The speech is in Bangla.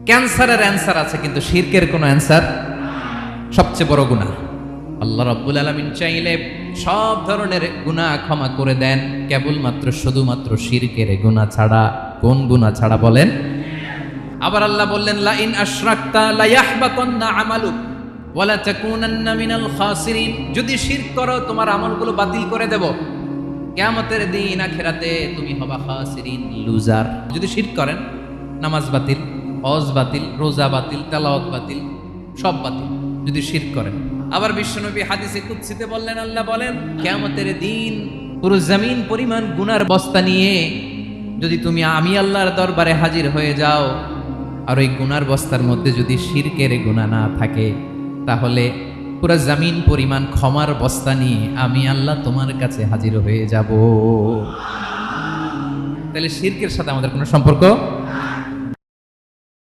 ক্যান্সারের অ্যান্সার আছে, কিন্তু শিরকের কোনো অ্যান্সার। সবচেয়ে বড় গুনাহ। আল্লাহ রাব্বুল আলামিন চাইলে সব ধরনের গুনাহ ক্ষমা করে দেন, কেবলমাত্র শুধুমাত্র শিরকের গুনাহ ছাড়া। কোন গুনাহ ছাড়া বলেন? আবার আল্লাহ বললেন, লা ইন আশরাকতা লা ইয়াহবাতান্না আমালুক ওয়া লা তাকুনান্না মিনাল খাসিরিন। যদি শিরক করো তোমার আমলগুলো বাতিল করে দেব, কিয়ামতের দিন আখিরাতে তুমি হবা খাসিরিন, লুজার। যদি শিরক করেন, নামাজ বাতিল, হজ বাতিল, রোজা বাতিল, তেলাওয়াত বাতিল, সব বাতিল যদি শিরক করেন। আবার বিশ্বনবী হাদিসে কুদসিতে বললেন, আল্লাহ বলেন, কিয়ামতের দিন পুরো জমিন পরিমাণ গুনার বস্তা নিয়ে যদি তুমি আমি আল্লাহর দরবারে হাজির হয়ে যাও, আর ওই গুনার বস্তার মধ্যে যদি শিরকের গুনাহ না থাকে, তাহলে পুরো জমিন পরিমাণ ক্ষমার বস্তা নিয়ে আমি আল্লাহ তোমার কাছে হাজির হয়ে যাব। তাহলে শিরকের সাথে আমাদের কোনো সম্পর্ক